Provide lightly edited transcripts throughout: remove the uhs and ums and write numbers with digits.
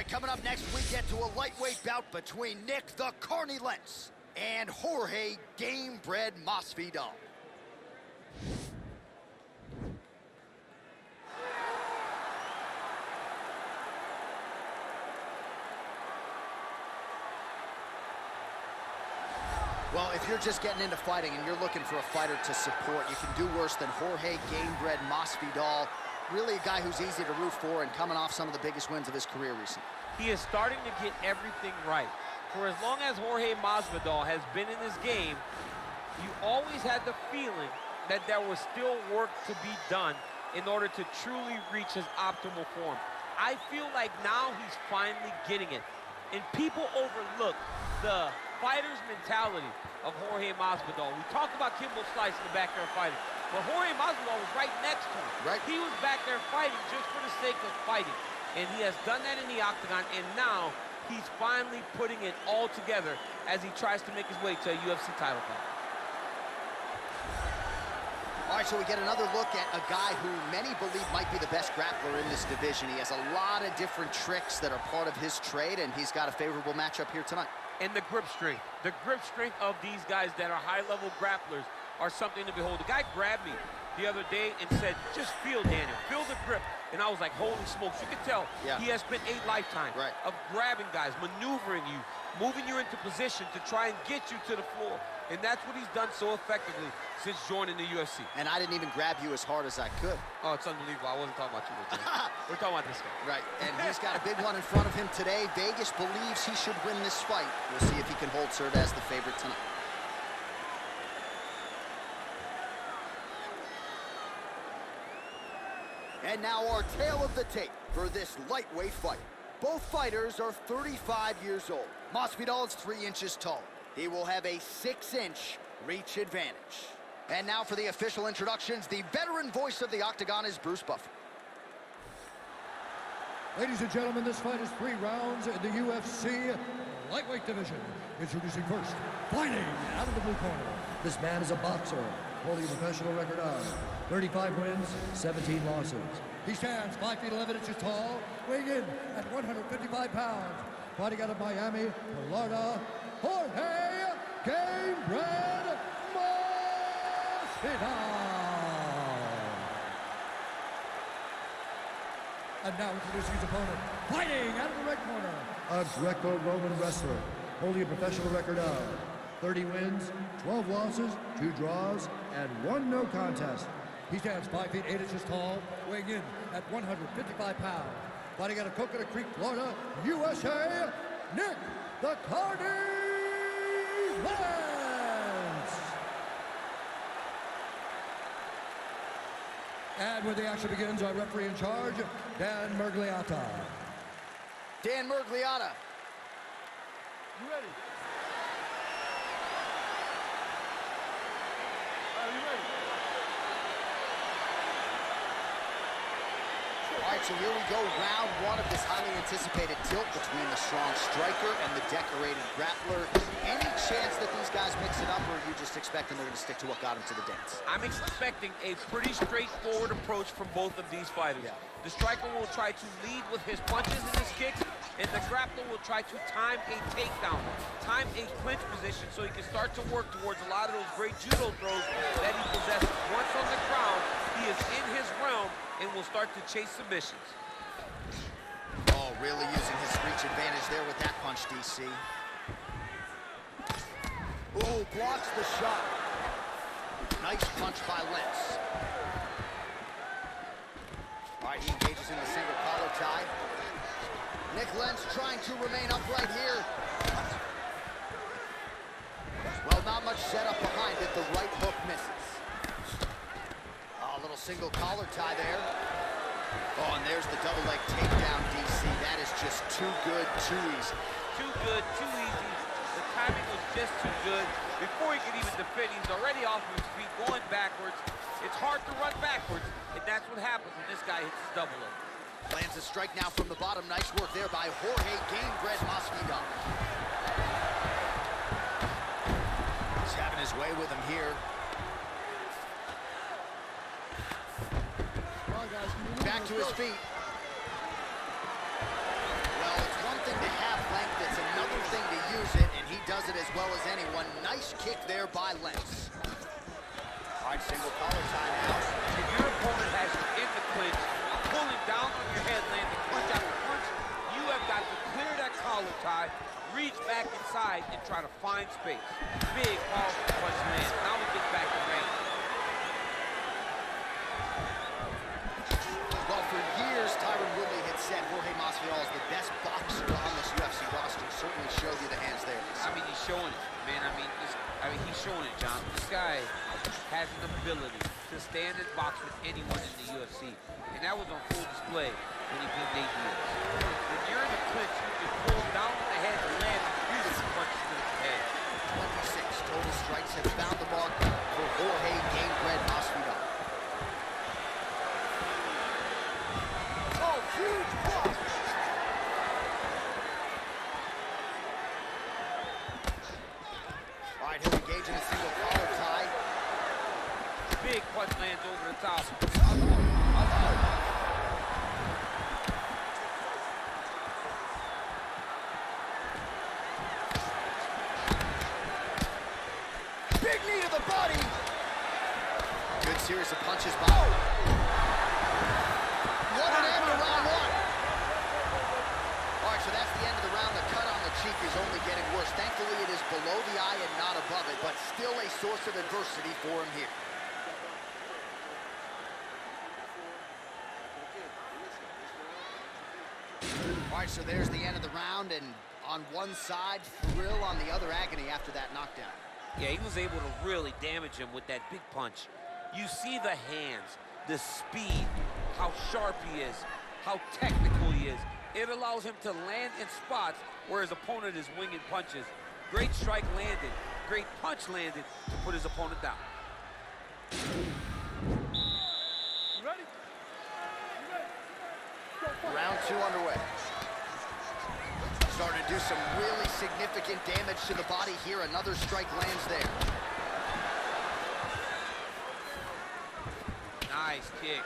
coming up next, we get to a lightweight bout between Nik the Carney Lentz and Rogje Gamebred Masvidal. Well, if you're just getting into fighting and you're looking for a fighter to support, you can do worse than Rogje Gamebred Masvidal. Really a guy who's easy to root for and coming off some of the biggest wins of his career recently. He is starting to get everything right. For as long as Rogje Masvidal has been in this game, you always had the feeling that there was still work to be done in order to truly reach his optimal form. I feel like now he's finally getting it. And people overlook the fighter's mentality of Rogje Masvidal. We talked about Kimbo Slice in the back there fighting, but Rogje Masvidal was right next to him. Right. He was back there fighting just for the sake of fighting. And he has done that in the octagon, and now he's finally putting it all together as he tries to make his way to a UFC title fight. All right, so we get another look at a guy who many believe might be the best grappler in this division. He has a lot of different tricks that are part of his trade, and he's got a favorable matchup here tonight. And the grip strength of these guys that are high-level grapplers are something to behold. The guy grabbed me the other day and said, just feel, Daniel, feel the grip. And I was like, holy smokes, you can tell he has spent a lifetime of grabbing guys, maneuvering you, moving you into position to try and get you to the floor. And that's what he's done so effectively since joining the UFC. And I didn't even grab you as hard as I could. Oh, it's unbelievable. I wasn't talking about you. We're talking about this guy. Right, and he's got a big one in front of him today. Vegas believes he should win this fight. We'll see if he can hold serve as the favorite tonight. And now our tale of the tape for this lightweight fight. Both fighters are 35 years old. Masvidal is 3 inches tall. He will have a 6-inch reach advantage. And now for the official introductions, the veteran voice of the octagon is Bruce Buffer. Ladies and gentlemen, this fight is 3 rounds in the UFC lightweight division. Introducing first, fighting out of the blue corner. This man is a boxer, holding a professional record of 35 wins, 17 losses. He stands 5 feet 11 inches tall, weighing in at 155 pounds. Fighting out of Miami, Florida, Rogje Gamebred Masvidal. And now introducing his opponent, fighting out of the red corner, a Greco-Roman wrestler, holding a professional record of 30 wins, 12 losses, 2 draws, and 1 no contest. He stands 5 feet 8 inches tall, weighing in at 155 pounds. Fighting out of Coconut Creek, Florida, USA, Nik the Carney Lentz. And when the action begins, our referee in charge, Dan Mergliata. Dan Mergliata. You ready? Are you ready? All right, so here we go, round 1 of this highly anticipated tilt between the strong striker and the decorated grappler. Any chance that these guys mix it up, or are you just expecting they're going to stick to what got them to the dance? I'm expecting a pretty straightforward approach from both of these fighters. The striker will try to lead with his punches and his kicks, and the grappler will try to time a takedown, time a clinch position so he can start to work towards a lot of those great judo throws that he possesses. Once on the ground, he is in his realm and will start to chase submissions. Oh, really using his reach advantage there with that punch, DC. Ooh, blocks the shot. Nice punch by Lentz. All right, he engages in the single collar tie. Nik Lentz trying to remain upright here. Well, not much setup behind it. The right hook misses. Oh, a little single collar tie there. Oh, and there's the double leg takedown, DC. That is just too good, too easy. Too good, too easy. The timing was just too good. Before he could even defend, he's already off of his feet, going backwards. It's hard to run backwards, and that's what happens when this guy hits his double leg. Lands a strike now from the bottom. Nice work there by Rogje Gamebred Masvidal. He's having his way with him here. Back to his feet. Well, it's as well as anyone. Nice kick there by Lentz. All right, single collar tie now. If your opponent has you in the clinch, pulling down on your head, landing punch after punch, you have got to clear that collar tie, reach back inside, and try to find space. Big, powerful punch lands. Now we get back to range. Well, for years, Tyron Woodley had said Rogje Masvidal is the best boxer on this UFC roster. Certainly showed you the hands there. I mean, he's showing it, man. I mean, he's showing it, John. This guy has an ability to stand and box with anyone in the UFC. And that was on full display when he beat Nate Diaz. When you're in the clinch, you can pull down on the head and land beautiful punches to the head. 26 total strikes have found the mark for Rogje Gamebred Masvidal. Oh, huge block! All right, he'll engage in a single collar tie. Big punch lands over the top. Big knee to the body. Good series of punches by. What an end to round one. All right, so that's the end of the round. The cut on the cheek is only getting worse. Thankfully, it is below the eye and not above it, but still a source of adversity for him here. All right, so there's the end of the round, and on one side, thrill, on the other, agony after that knockdown. Yeah, he was able to really damage him with that big punch. You see the hands, the speed, how sharp he is, how technical he is. It allows him to land in spots where his opponent is winging punches. Great strike landed, great punch landed to put his opponent down. You ready? Round two underway. Starting to do some really significant damage to the body here. Another strike lands there. Nice kick.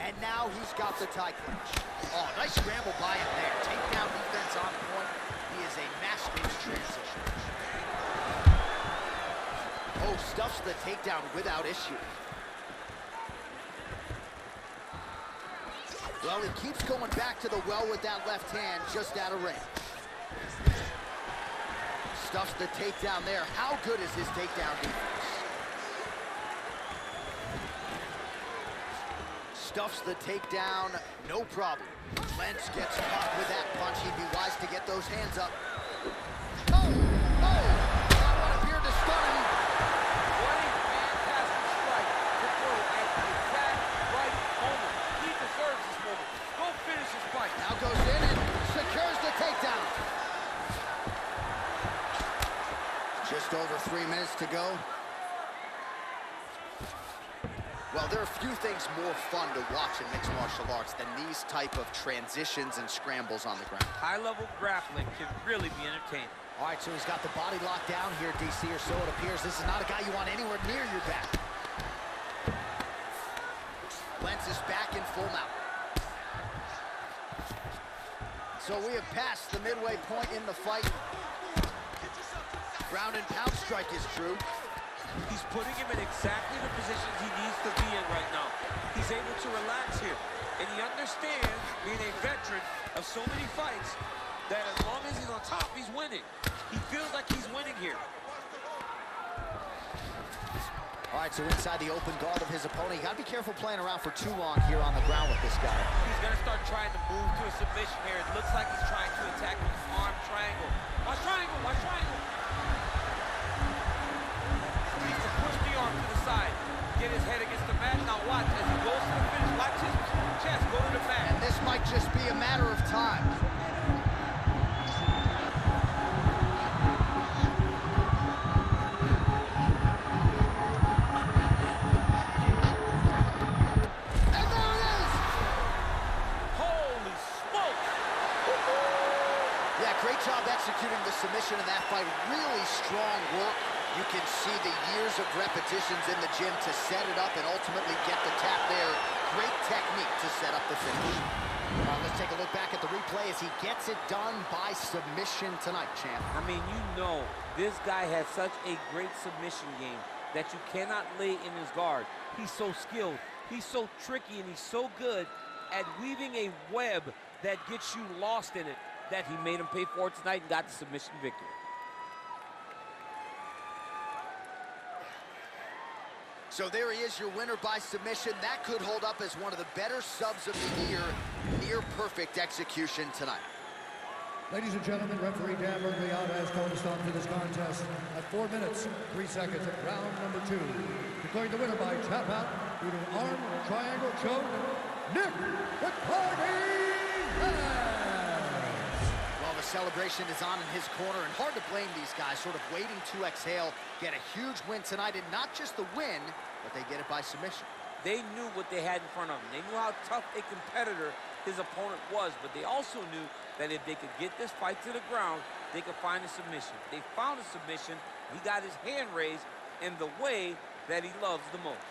And now he's got the tie clinch. Oh, nice scramble by him there. Takedown defense on point. He is a master in transition. Oh, stuffs the takedown without issue. Well, he keeps going back to the well with that left hand, just out of range. Stuffs the takedown there. How good is his takedown defense? Stuffs the takedown, no problem. Lentz gets caught with that punch. He'd be wise to get those hands up. Oh! Oh! That one appeared to stun him. What a fantastic strike to throw at the exact right moment. He deserves this moment. Go finish his fight. Now goes in and secures the takedown. Just over 3 minutes to go. Well, there are few things more fun to watch in mixed martial arts than these type of transitions and scrambles on the ground. High-level grappling can really be entertaining. All right, so he's got the body locked down here, DC, or so it appears. This is not a guy you want anywhere near your back. Lentz is back in full mount. So we have passed the midway point in the fight. Ground and pound strike is true. He's putting him in exactly the positions he needs to be in right now. He's able to relax here. And he understands, being a veteran of so many fights, that as long as he's on top, he's winning. He feels like he's winning here. All right, so inside the open guard of his opponent. You got to be careful playing around for too long here on the ground with this guy. He's going to start trying to move to a submission here. It looks like he's trying to attack with his arm triangle. Watch triangle, watch triangle. He needs to push the arm to the side. Get his head against the mat. Now watch, as he goes to the finish, watch his chest go to the mat. And this might just be a matter of time. Executing the submission in that fight, really strong work. You can see the years of repetitions in the gym to set it up and ultimately get the tap there. Great technique to set up the finish. Let's take a look back at the replay as he gets it done by submission tonight, champ. I mean, you know, this guy has such a great submission game that you cannot lay in his guard. He's so skilled, he's so tricky, and he's so good at weaving a web that gets you lost in it that he made him pay for it tonight and got the submission victory. So there he is, your winner by submission. That could hold up as one of the better subs of the year. Near perfect execution tonight. Ladies and gentlemen, referee Dan Bergliata has called a stop to this contest at 4 minutes, 3 seconds of round number 2. Declaring the winner by tap out due to an arm triangle choke, Nik Lentz. Well, the celebration is on in his corner, and hard to blame these guys, sort of waiting to exhale, get a huge win tonight, and not just the win, but they get it by submission. They knew what they had in front of them. They knew how tough a competitor his opponent was, but they also knew that if they could get this fight to the ground, they could find a submission. They found a submission. He got his hand raised in the way that he loves the most.